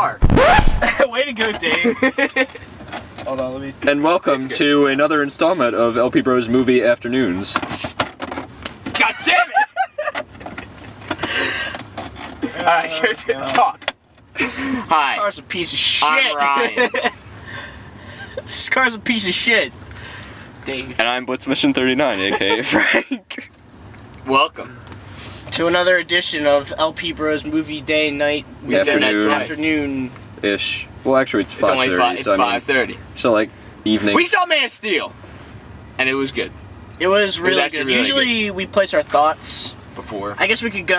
are. Way to go, Dave. Hold on, let me... And welcome to another installment of LPBros Movie Afternoons. God damn it! Alright, talk. Hi. This car's a piece of shit. I'm Ryan. This car's a piece of shit. Dave. And I'm Blitz Mission 39, aka Frank. Welcome. To another edition of LPBros Movie Day Night Afternoon-ish. Well, actually, it's 5:30. It's only 5. It's 5:30. So, like, evening. We saw Man of Steel, and it was good. It was really actually good. really Usually we place our thoughts. Before. I guess we could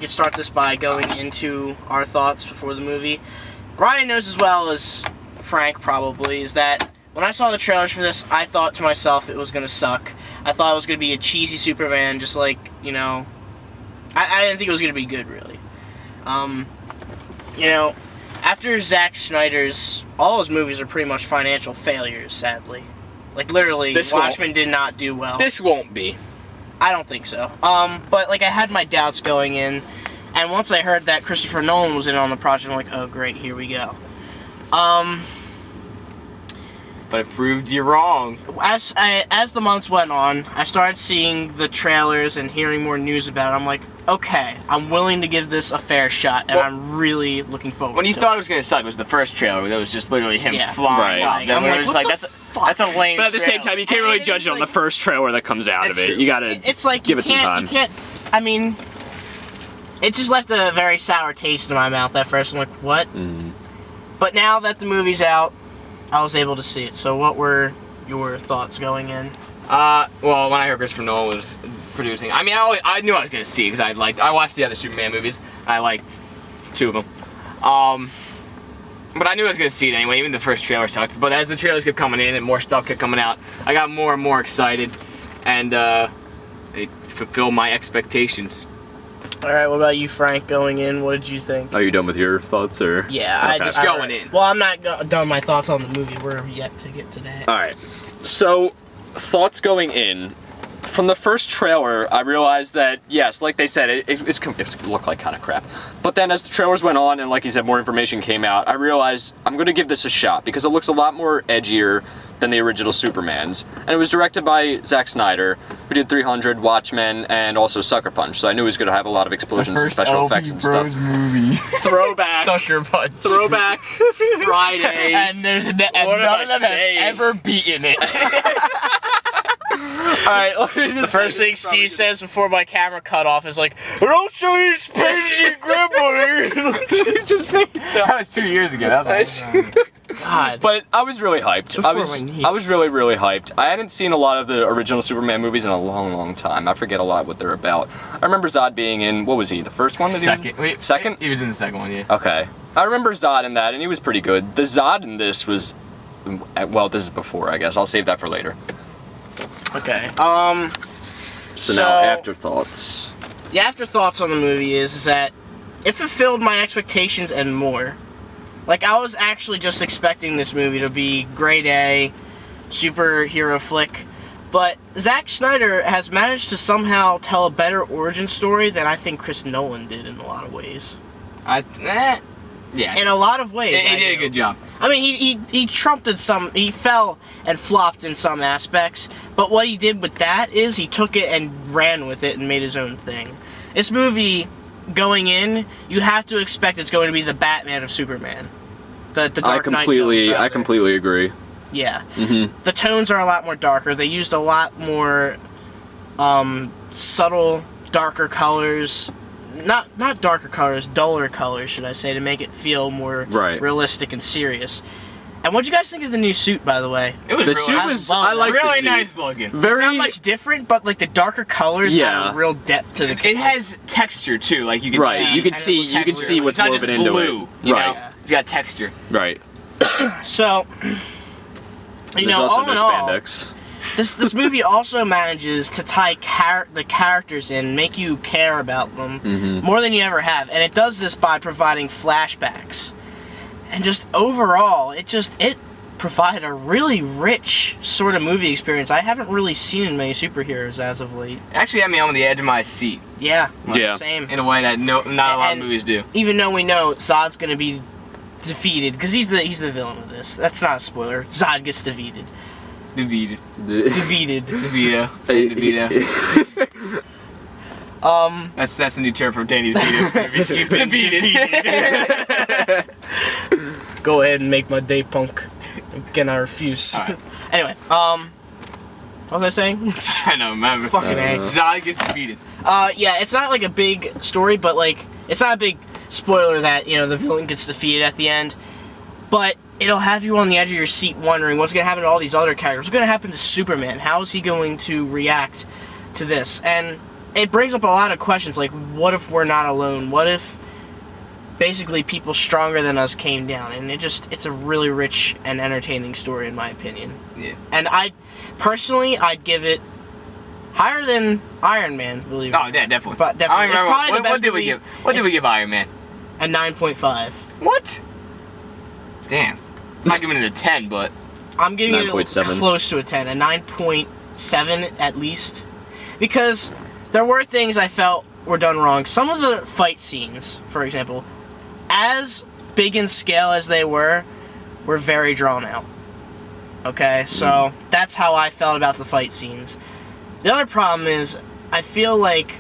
start this by going into our thoughts before the movie. Ryan knows as well as Frank probably, is that when I saw the trailers for this, I thought to myself it was going to suck. I thought it was going to be a cheesy Superman, just like, you know... I didn't think it was going to be good, really. You know, after Zack Snyder's... All his movies are pretty much financial failures, sadly. Like, literally, Watchmen did not do well. This won't be. I don't think so. But, like, I had my doubts going in, and once I heard that Christopher Nolan was in on the project, I'm like, oh, great, here we go. But it proved you wrong. As the months went on, I started seeing the trailers and hearing more news about it. I'm like, okay, I'm willing to give this a fair shot, and I'm really looking forward to it. When you thought it was going to suck, it was the first trailer that was just literally him flying. Right. Then I'm we were like, just like, that's a lame But at the same trailer. time, you can't really judge it on the first trailer that comes out of it. True. You gotta give it some time. You can't, I mean, it just left a very sour taste in my mouth at first. I'm like, what? But now that the movie's out, I was able to see it. So what were your thoughts going in? Well, when I heard Christopher Nolan was producing, I mean, I knew I was going to see it because I watched the other Superman movies. I like 2 of them. But I knew I was going to see it anyway, even the first trailer sucked. But as the trailers kept coming in and more stuff kept coming out, I got more and more excited. And it fulfilled my expectations. Alright, what about you, Frank, going in? What did you think? Are you done with your thoughts, or? Yeah, Okay. I just going in. Well, I'm not done my thoughts on the movie. We're yet to get to that. Alright, so, thoughts going in. From the first trailer, I realized that, yes, like they said, it looked like kind of crap. But then as the trailers went on, and like you said, more information came out, I realized I'm going to give this a shot, because it looks a lot more edgier than the original Supermans. And it was directed by Zack Snyder, who did 300, Watchmen, and also Sucker Punch, so I knew he was going to have a lot of explosions and special effects and stuff. Movie. Throwback. Sucker Punch. Throwback Friday. And there's none of them have ever beaten it. Alright, The first thing Steve says before my camera cut off is like, "Don't show your spades your grandmother." That was 2 years ago. That was God. But I was really hyped. I was really, really hyped. I hadn't seen a lot of the original Superman movies in a long, long time. I forget a lot what they're about. I remember Zod being in, what was he, the first one? Second. Second? He was in the second one, yeah. Okay. I remember Zod in that, and he was pretty good. The Zod in this was, well, this is before, I guess. I'll save that for later. Okay. So now, afterthoughts. The afterthoughts on the movie is that it fulfilled my expectations and more. Like, I was actually just expecting this movie to be grade A, superhero flick, but Zack Snyder has managed to somehow tell a better origin story than I think Chris Nolan did in a lot of ways. Yeah. In a lot of ways. He did a good job. I mean, he trumped in some, he fell and flopped in some aspects, but what he did with that is he took it and ran with it and made his own thing. This movie, going in, you have to expect it's going to be the Batman of Superman. The Dark Knight films, I completely agree. Yeah. The tones are a lot more darker. They used a lot more subtle, darker colors. Not darker colors, duller colors, should I say, to make it feel more realistic and serious. And what'd you guys think of the new suit, by the way? It was I like the really suit. nice looking. It's not much different, but like the darker colors add a real depth to the color. It has texture too, like you can see. You can see what's woven into blue, it. You know? It's got texture. Right. So, There's also no spandex. This movie also manages to tie the characters in, make you care about them more than you ever have, and it does this by providing flashbacks. And just overall, it provided a really rich sort of movie experience I haven't really seen in many superheroes as of late. Actually had me on the edge of my seat. Yeah. Yeah. Same. In a way that not a lot of movies do. Even though we know Zod's going to be defeated, because he's the villain of this. That's not a spoiler. Zod gets defeated. Defeated. Defeated. DeVito. DeVito. That's the new term from Danny DeVito. Defeated. Go ahead and make my day, punk. Again, I refuse. Alright. Anyway, what was I saying? I don't remember. Fucking A. Zod gets defeated. Yeah, it's not like a big story, but like, it's not a big spoiler that, you know, the villain gets defeated at the end. But it'll have you on the edge of your seat wondering what's going to happen to all these other characters. What's going to happen to Superman? How is he going to react to this? And it brings up a lot of questions, like, what if we're not alone? What if basically people stronger than us came down? And it's a really rich and entertaining story, in my opinion. Yeah. And I'd give it higher than Iron Man, believe it. Oh, yeah, definitely. But definitely. I don't It's remember. probably the best What did we movie. give? What did we give Iron Man? A 9.5. What? Damn. I'm not giving it a 10, but I'm giving it 9.7. close to a 10, a 9.7 at least. Because there were things I felt were done wrong. Some of the fight scenes, for example, as big in scale as they were very drawn out. Okay, so that's how I felt about the fight scenes. The other problem is, I feel like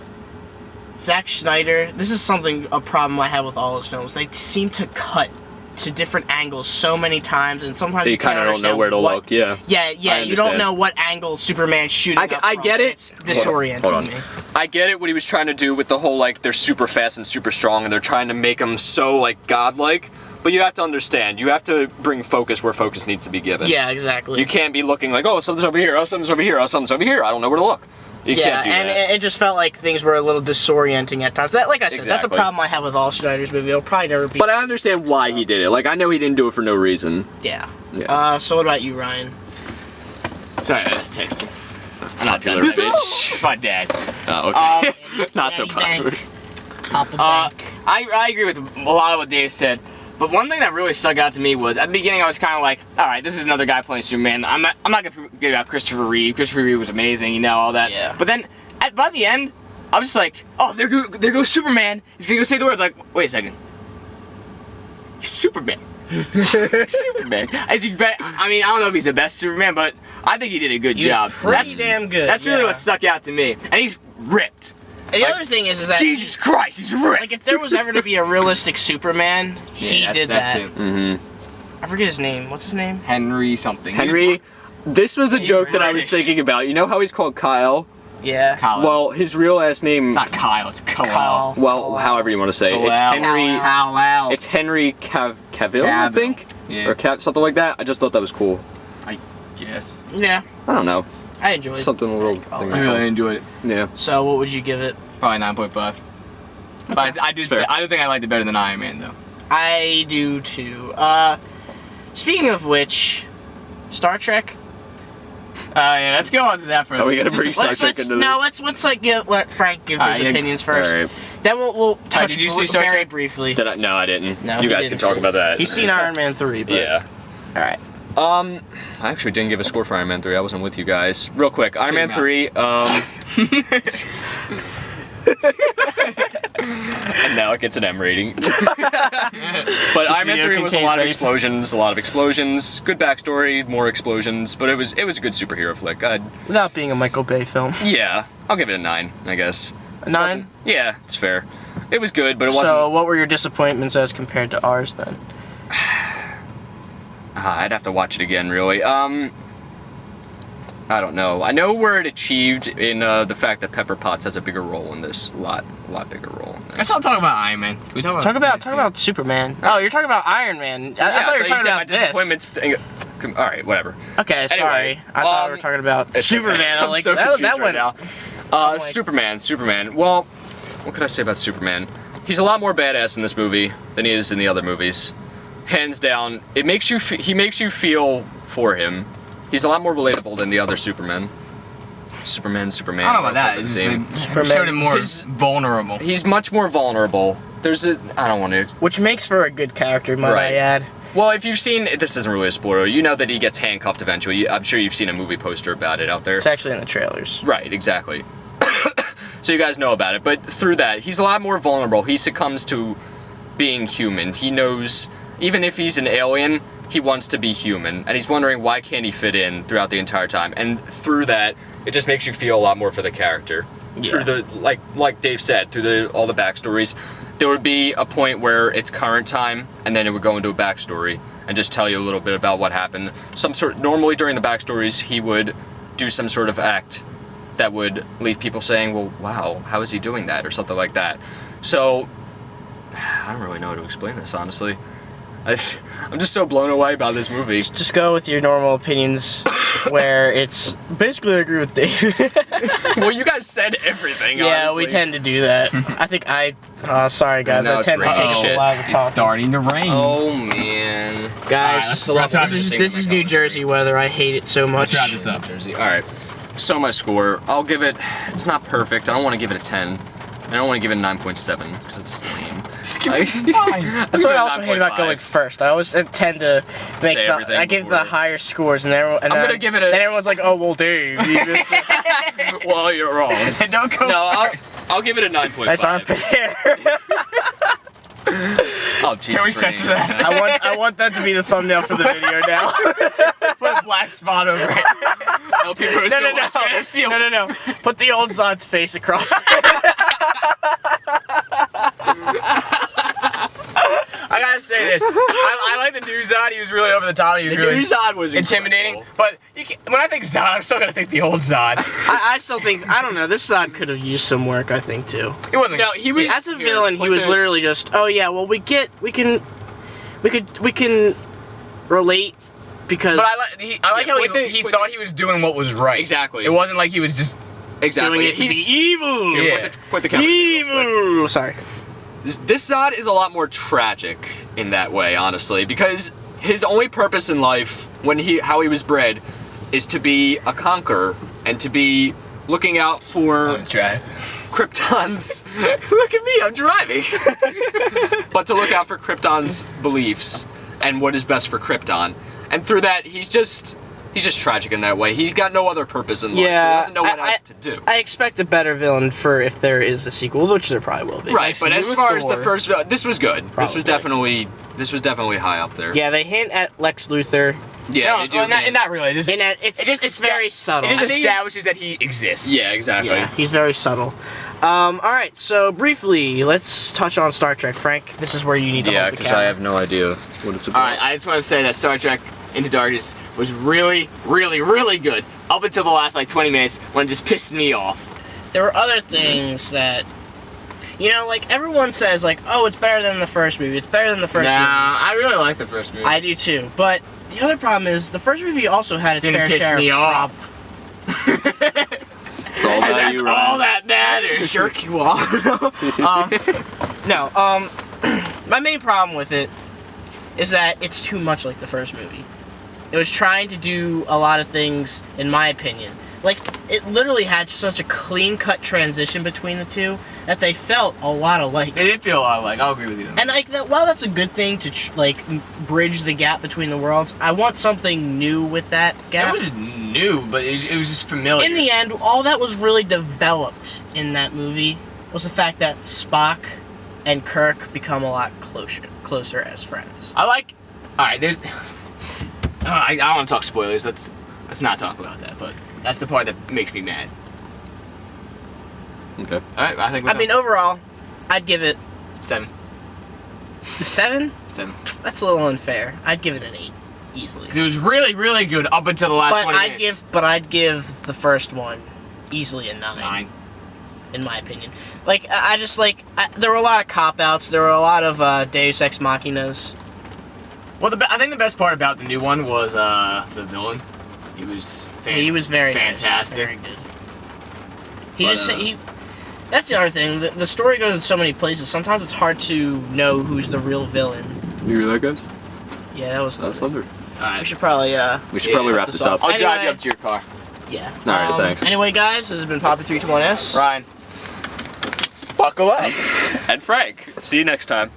Zack Snyder, this is a problem I have with all his films. They seem to cut to different angles so many times, and sometimes You kind of don't know where to look, yeah. Yeah, I you don't understand. know what angle Superman's shooting up I from. get it. It's disorienting Hold on. me. I get it what he was trying to do with the whole, like, they're super fast and super strong, and they're trying to make them so, like, godlike. But you have to understand, you have to bring focus where focus needs to be given. Yeah, exactly. You can't be looking like, oh, something's over here, oh, something's over here, oh, something's over here. I don't know where to look. You can't do and that. it just felt like things were a little disorienting at times. Like I said, that's a Exactly. problem I have with all Snyder's movies. It'll probably never be. But I understand why he did it. Like, I know he didn't do it for no reason. Yeah. Yeah. So what about you, Ryan? sorry, I was texting. I'm not Popular done. bitch. It's my dad. Oh, okay. Not so Daddy popular. Bank. Papa Bank. I agree with a lot of what Dave said, but one thing that really stuck out to me was at the beginning I was kind of like, all right, this is another guy playing Superman. I'm not gonna forget about Christopher Reeve. Christopher Reeve was amazing, you know, all that. Yeah. But then by the end, I was just like, oh, there goes Superman. He's gonna go say the words. Like, wait a second, he's Superman. Superman. I mean, I don't know if he's the best Superman, but I think he did a good He was job. pretty damn good, That's really yeah. what stuck out to me. And he's ripped. And the other thing is that Jesus Christ, he's ripped. like if there was ever to be a realistic Superman, he did that. Him. Mm-hmm. I forget his name. What's his name? Henry something. Henry, this was a He's joke that I was British. thinking about. You know how he's called Kyle? Yeah. Kyle. Well, his real last name. It's not Kyle, it's Kal-El. Kal. Well, however you want to say it. It's Kal-El. Henry. Kal-El. It's Henry Cavill, I Cavill. think, Yeah. or something like that. I just thought that was cool. I guess. Yeah. I don't know, I enjoyed something a little. Kal-El. thing I I saw. really enjoyed it. Yeah. So what would you give it? Probably 9.5. But I do fair. think I liked it better than Iron Man though. I do too. Speaking of which, Star Trek. Yeah, let's go on to that first. Oh, we gotta Just bring a- Star Let's Trek into this. let's like let Frank give his Alright, yeah, opinions first. alright. Then we'll touch did you see Star very Trek? briefly. Did I? No, I didn't. No, you he guys can didn't talk see about it. that. He's seen Iron Man 3, but Yeah. all right. I actually didn't give a score for Iron Man 3. I wasn't with you guys. Real quick, Iron Man Shut 3. And now it gets an M rating. But Iron Man video 3 was a contains lot of rape. a lot of explosions. Good backstory, more explosions. But it was a good superhero flick. Without being a Michael Bay film. Yeah, I'll give it a 9, I guess. A 9? Wasn't- Yeah, it's fair. It was good, but it wasn't. So what were your disappointments as compared to ours then? I'd have to watch it again, really. I don't know. I know where it achieved in the fact that Pepper Potts has a bigger role in this. A lot bigger role in this. Let's not talk about Iron Man. Can we talk Talk about Superman. Oh, you're talking about Iron Man. I thought you were talking said my about this. disappointments. All right, whatever. Okay, sorry. I thought we were talking about It's Superman. okay. I'm like, so that confused went. right now. like- Superman. Well, what could I say about Superman? He's a lot more badass in this movie than he is in the other movies. Hands down, he makes you feel for him. He's a lot more relatable than the other Superman. Superman. I don't know about that. It's just Same. like, showed him more His- vulnerable. He's much more vulnerable. I don't want to. Which makes for a good character, might Right. I add. Well, if you've seen, this isn't really a spoiler, you know that he gets handcuffed eventually. I'm sure you've seen a movie poster about it out there. It's actually in the trailers. Right, exactly. So you guys know about it, but through that, he's a lot more vulnerable. He succumbs to being human. He knows even if he's an alien, he wants to be human, and he's wondering why can't he fit in throughout the entire time. And through that, it just makes you feel a lot more for the character. Yeah. Through the like Dave said, through all the backstories, there would be a point where it's current time, and then it would go into a backstory and just tell you a little bit about what happened. Normally during the backstories, he would do some sort of act that would leave people saying, well, wow, how is he doing that, or something like that. So I don't really know how to explain this, honestly. I'm just so blown away by this movie. Just go with your normal opinions, where it's basically I agree with Dave. Well, you guys said everything. Yeah, honestly. we tend to do that. I think sorry guys, Now I it's tend to take raining. shit. It's starting to rain. Oh man, Guys, Alright, let's this is New Jersey weather. I hate it so much. Let's wrap this up. Jersey. All right. So my score, I'll give it. It's not perfect. I don't want to give it a 10. I don't want to give it a 9.7 because it's lame. That's what I also hate about going first. I always tend to make Say everything I give before. the higher scores, and everyone. And I'm then, gonna give it a- And everyone's like, "Oh well, Dave, you just Well, you're wrong. Don't go No, first. I'll give it a 9.5. that's armpit hair." Oh, Jesus. Can we censor that? I want that to be the thumbnail for the video now. Put a black spot over it. LPBros No, go no, watch Man no, of Steel. no. Put the old Zod's face across. I gotta say this. I like the new Zod. He was really over the top. He was The really new Zod was intimidating. incredible. But when I think Zod, I'm still gonna think the old Zod. I still think I don't know. This Zod could have used some work. I think too. It wasn't. No, he was As a villain, he was literally just, oh yeah, well we can relate because But I like how he with thought he was doing what was right. Exactly. It wasn't like he was just. exactly. doing it to be evil. Yeah. Put the camera. Evil. Sorry. This Zod is a lot more tragic in that way, honestly, because his only purpose in life, how he was bred, is to be a conqueror and to be looking out for Drive. Krypton's. Look at me, I'm driving. But to look out for Krypton's beliefs and what is best for Krypton, and through that, he's just tragic in that way. He's got no other purpose in life, so he Yeah, doesn't know what else to do. I expect a better villain for if there is a sequel, which there probably will be. Right, but as far as the first, this was good. This was Probably. definitely high up there. Yeah, they hint at Lex Luthor. Yeah, No, they do. well, not really. It's It's very subtle. It just I think it's- establishes that he exists. Yeah, exactly. Yeah, he's very subtle. All right, so briefly, let's touch on Star Trek. Frank, this is where you need to Yeah, hold the because camera. I have no idea what it's about. All right, I just want to say that Star Trek Into Darkness was really, really, really good up until the last 20 minutes when it just pissed me off. There were other things that, like everyone says, oh, it's better than the first movie. It's better than the first movie. I really like the first movie. I do too, but the other problem is the first movie also had its Didn't fair piss share me of off. It's all about you, Ryan. all that matters. jerk you off. My main problem with it is that it's too much like the first movie. It was trying to do a lot of things, in my opinion. It literally had such a clean-cut transition between the two that they felt a lot alike. They did feel a lot like. I'll agree with you. And while that's a good thing to bridge the gap between the worlds, I want something new with that gap. It was new, but it was just familiar. In the end, all that was really developed in that movie was the fact that Spock and Kirk become a lot closer as friends. I like. All right, there's. I don't want to talk spoilers. Let's not talk about that. But that's the part that makes me mad. Okay. All right, I think. I mean, overall, I'd give it 7. 7. 7. That's a little unfair. I'd give it an 8, easily. 'Cause it was really, really good up until the last But 20 minutes. I'd give the first one easily a 9. In my opinion. There were a lot of cop-outs. There were a lot of Deus Ex Machinas. Well, I think the best part about the new one was the villain. He was. He was very fantastic. Nice, very good. That's the other thing. The story goes in so many places. Sometimes it's hard to know who's the real villain. You hear that, guys? Yeah, that was thunder. All right. We should probably probably wrap this this up. off. I'll drive you Anyway. up to your car. Yeah. All right, thanks. Anyway, guys, this has been Poppy321S. Ryan. Buckle up. And Frank. See you next time.